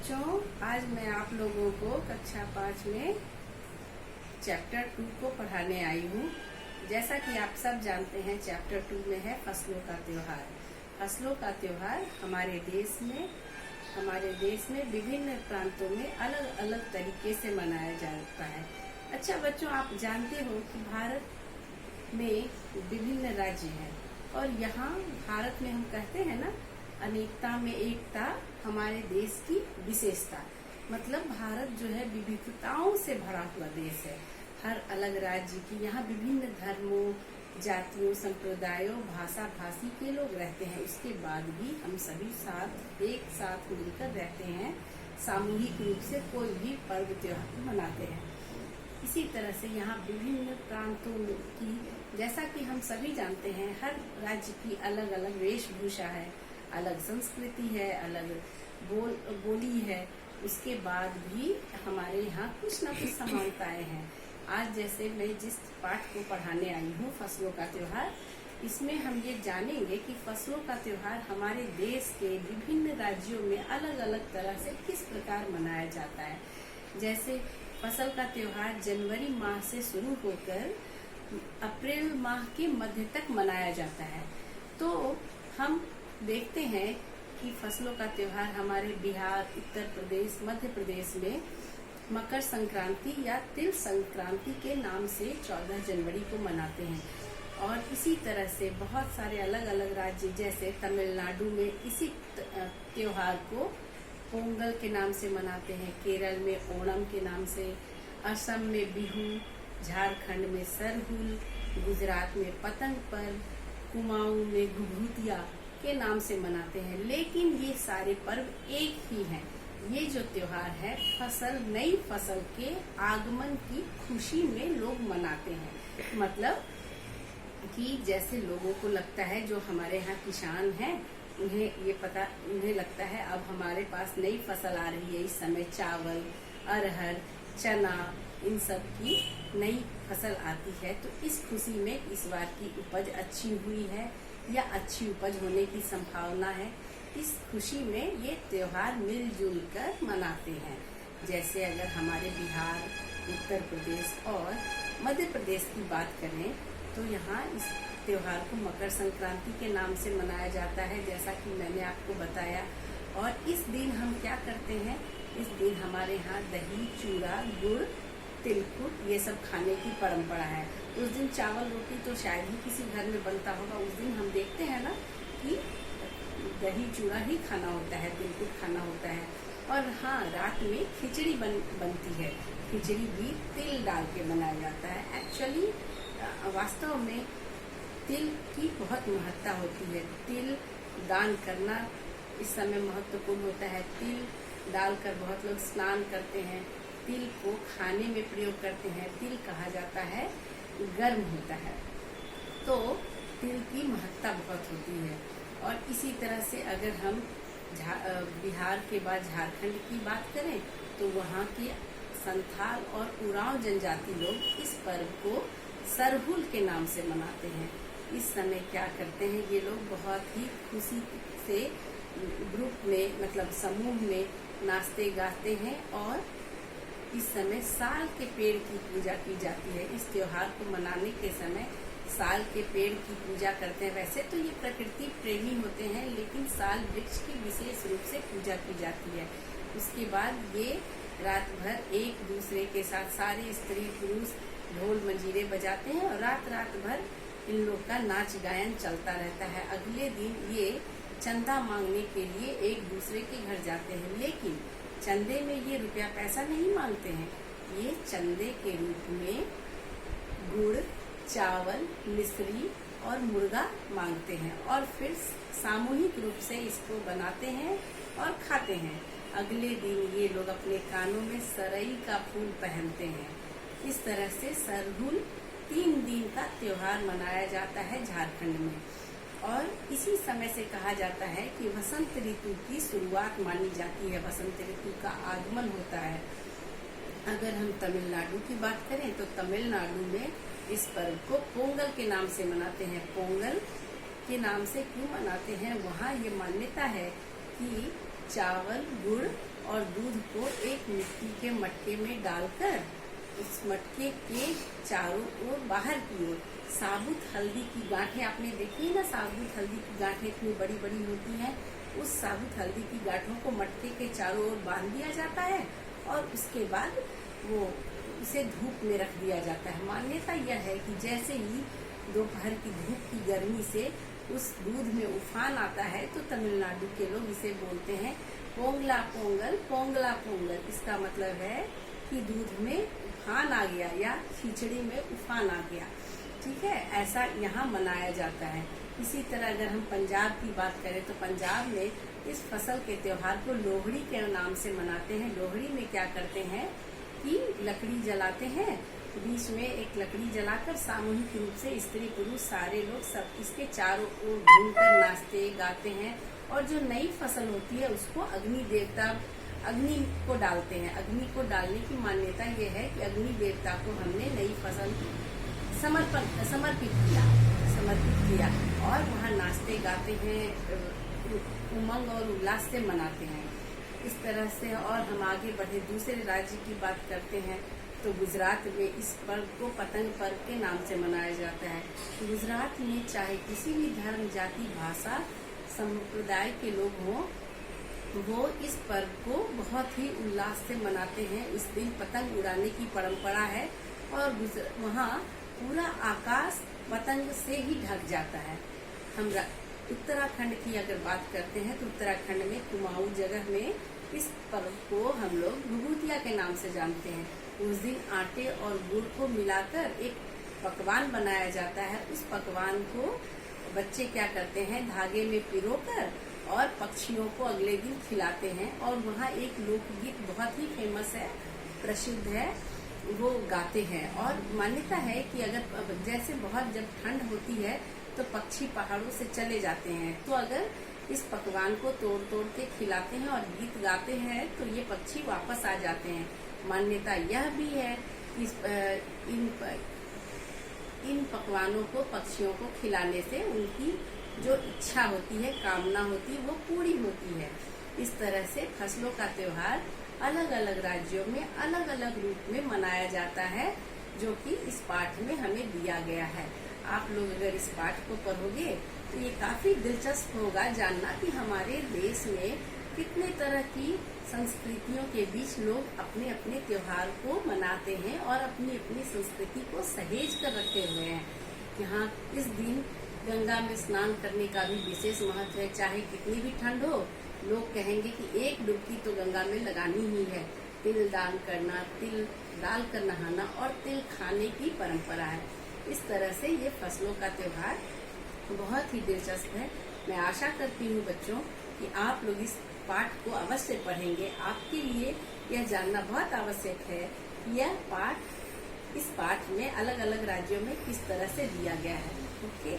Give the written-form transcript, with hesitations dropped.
बच्चों, आज मैं आप लोगों को कक्षा 5 में चैप्टर 2 को पढ़ाने आई हूँ। जैसा कि आप सब जानते हैं, चैप्टर 2 में है फसलों का त्योहार। फसलों का त्योहार हमारे देश में विभिन्न प्रांतों में अलग अलग तरीके से मनाया जाता है। अच्छा बच्चों, आप जानते हो कि भारत में विभिन्न राज्य हैं और यहाँ भारत में हम कहते हैं ना, अनेकता में एकता हमारे देश की विशेषता। मतलब भारत जो है विविधताओं से भरा हुआ देश है। हर अलग राज्य की यहाँ विभिन्न धर्मों, जातियों, संप्रदायों, भाषा भाषी के लोग रहते हैं। उसके बाद भी हम सभी एक साथ मिलकर रहते हैं। सामूहिक रूप से कोई भी पर्व त्योहार मनाते हैं। इसी तरह से यहाँ विभिन्न प्रांतों की, जैसा कि हम सभी जानते हैं, हर राज्य की अलग अलग वेशभूषा है, अलग संस्कृति है, अलग बोली है। उसके बाद भी हमारे यहाँ कुछ न कुछ समानताएं हैं। आज जैसे मैं जिस पाठ को पढ़ाने आई हूँ, फसलों का त्योहार, इसमें हम ये जानेंगे कि फसलों का त्योहार हमारे देश के विभिन्न राज्यों में अलग अलग तरह से किस प्रकार मनाया जाता है। जैसे फसल का त्योहार जनवरी माह से शुरू होकर अप्रैल माह के मध्य तक मनाया जाता है। तो हम देखते हैं कि फसलों का त्योहार हमारे बिहार, उत्तर प्रदेश, मध्य प्रदेश में मकर संक्रांति या तिल संक्रांति के नाम से 14 जनवरी को मनाते हैं। और इसी तरह से बहुत सारे अलग अलग राज्य, जैसे तमिलनाडु में इसी त्योहार को पोंगल के नाम से मनाते हैं, केरल में ओणम के नाम से, असम में बिहू, झारखंड में सरहुल, गुजरात में पतंग पर्व, कुमाऊं में घुघुतिया के नाम से मनाते हैं। लेकिन ये सारे पर्व एक ही हैं। ये जो त्योहार है नई फसल के आगमन की खुशी में लोग मनाते हैं। मतलब कि जैसे लोगों को लगता है, जो हमारे यहाँ किसान हैं, उन्हें लगता है अब हमारे पास नई फसल आ रही है। इस समय चावल, अरहर, चना, इन सब की नई फसल आती है। तो इस खुशी में इस बार की उपज अच्छी हुई है या अच्छी उपज होने की संभावना है। इस खुशी में ये त्योहार मिलजुल कर मनाते हैं। जैसे अगर हमारे बिहार, उत्तर प्रदेश और मध्य प्रदेश की बात करें तो यहाँ इस त्योहार को मकर संक्रांति के नाम से मनाया जाता है, जैसा कि मैंने आपको बताया। और इस दिन हम क्या करते हैं, इस दिन हमारे यहाँ दही, चूड़ा, गुड़, तिलकुट ये सब खाने की परंपरा है। उस दिन चावल रोटी तो शायद ही किसी घर में बनता होगा। उस दिन हम देखते हैं ना कि दही चूड़ा ही खाना होता है, तिलकुट खाना होता है। और हाँ, रात में खिचड़ी बनती है। खिचड़ी भी तिल डाल के बनाया जाता है। एक्चुअली वास्तव में तिल की बहुत महत्ता होती है। तिल दान करना इस समय महत्वपूर्ण होता है। तिल डालकर बहुत लोग स्नान करते हैं। तिल को खाने में प्रयोग करते हैं। तिल कहा जाता है गर्म होता है। तो तिल की महत्ता बहुत होती है। और इसी तरह से अगर हम बिहार के बाद झारखंड की बात करें तो वहाँ के संथाल और उरांव जनजाति लोग इस पर्व को सरहुल के नाम से मनाते हैं। इस समय क्या करते हैं, ये लोग बहुत ही खुशी से ग्रुप में, मतलब समूह में नाचते गाते हैं। और इस समय साल के पेड़ की पूजा की जाती है। इस त्योहार को मनाने के समय साल के पेड़ की पूजा करते हैं। वैसे तो ये प्रकृति प्रेमी होते हैं, लेकिन साल वृक्ष की विशेष रूप से पूजा की जाती है। उसके बाद ये रात भर एक दूसरे के साथ सारे स्त्री पुरुष ढोल मंजीरे बजाते हैं और रात भर इन लोग का नाच गायन चलता रहता है। अगले दिन ये चंदा मांगने के लिए एक दूसरे के घर जाते हैं, लेकिन चंदे में ये रुपया पैसा नहीं मांगते हैं। ये चंदे के रूप में गुड़, चावल, मिश्री और मुर्गा मांगते हैं और फिर सामूहिक रूप से इसको बनाते हैं और खाते हैं। अगले दिन ये लोग अपने कानों में सरई का फूल पहनते हैं। इस तरह से सरहुल 3 दिन का त्योहार मनाया जाता है झारखंड में। और इसी समय से कहा जाता है कि वसंत ऋतु की शुरुआत मानी जाती है, वसंत ऋतु का आगमन होता है। अगर हम तमिलनाडु की बात करें तो तमिलनाडु में इस पर्व को पोंगल के नाम से मनाते हैं। पोंगल के नाम से क्यों मनाते हैं, वहाँ ये मान्यता है कि चावल, गुड़ और दूध को एक मिट्टी के मटके में डालकर उस मटके के चारों ओर बाहर की ओर साबुत हल्दी की गांठें, आपने देखी है ना, साबुत हल्दी की गांठें इतनी बड़ी बड़ी होती हैं, उस साबुत हल्दी की गांठों को मटके के चारों ओर बांध दिया जाता है और उसके बाद वो उसे धूप में रख दिया जाता है। मान्यता यह है कि जैसे ही दोपहर की धूप की गर्मी से उस दूध में उफान आता है तो तमिलनाडु के लोग इसे बोलते हैं पोंगला पोंगल, पोंगला पोंगल। इसका मतलब है कि दूध में उफान आ गया या खिचड़ी में उफान आ गया। ठीक है, ऐसा यहाँ मनाया जाता है। इसी तरह अगर हम पंजाब की बात करें तो पंजाब में इस फसल के त्योहार को लोहड़ी के नाम से मनाते हैं। लोहड़ी में क्या करते हैं कि लकड़ी जलाते हैं, बीच में एक लकड़ी जलाकर सामूहिक रूप से स्त्री पुरुष सारे लोग सब इसके चारों ओर घूमकर नाचते गाते हैं और जो नई फसल होती है उसको अग्नि देवता अग्नि को डालते हैं। अग्नि को डालने की मान्यता ये है कि अग्नि देवता को हमने नई फसल समर्पित किया और वहाँ नाचते गाते हैं, उमंग और उल्लास से मनाते हैं इस तरह से। और हम आगे बढ़े दूसरे राज्य की बात करते हैं तो गुजरात में इस पर्व को पतंग पर्व के नाम से मनाया जाता है। गुजरात में चाहे किसी भी धर्म, जाति, भाषा, संप्रदाय के लोग हों, वो इस पर्व को बहुत ही उल्लास से मनाते हैं। इस दिन पतंग उड़ाने की परंपरा है और वहाँ पूरा आकाश पतंग से ही ढक जाता है। हम उत्तराखंड की अगर बात करते हैं तो उत्तराखंड में कुमाऊं जगह में इस पर्व को हम लोग भुगुतिया के नाम से जानते हैं। उस दिन आटे और गुड़ को मिलाकर एक पकवान बनाया जाता है। उस पकवान को बच्चे क्या करते हैं, धागे में पिरोकर और पक्षियों को अगले दिन खिलाते हैं। और वहाँ एक लोकगीत बहुत ही फेमस है, प्रसिद्ध है, वो गाते हैं। और मान्यता है कि अगर जैसे बहुत जब ठंड होती है तो पक्षी पहाड़ों से चले जाते हैं, तो अगर इस पकवान को तोड़ तोड़ के खिलाते हैं और गीत गाते हैं तो ये पक्षी वापस आ जाते हैं। मान्यता यह भी है कि इन पकवानों को पक्षियों को खिलाने से उनकी जो इच्छा होती है, कामना होती है, वो पूरी होती है। इस तरह से फसलों का त्योहार अलग अलग राज्यों में अलग अलग रूप में मनाया जाता है, जो कि इस पाठ में हमें दिया गया है। आप लोग अगर इस पाठ को पढ़ोगे तो ये काफी दिलचस्प होगा जानना कि हमारे देश में कितने तरह की संस्कृतियों के बीच लोग अपने अपने त्योहार को मनाते हैं और अपनी अपनी संस्कृति को सहेज कर रखे हुए हैं। यहाँ इस दिन गंगा में स्नान करने का भी विशेष महत्व है। चाहे कितनी भी ठंड हो, लोग कहेंगे कि एक डुबकी तो गंगा में लगानी ही है। तिल दान करना, तिल डाल कर नहाना और तिल खाने की परंपरा है। इस तरह से ये फसलों का त्योहार बहुत ही दिलचस्प है। मैं आशा करती हूँ बच्चों कि आप लोग इस पाठ को अवश्य पढ़ेंगे। आपके लिए यह जानना बहुत आवश्यक है कि यह पाठ, इस पाठ में अलग अलग राज्यों में किस तरह से दिया गया है। ओके।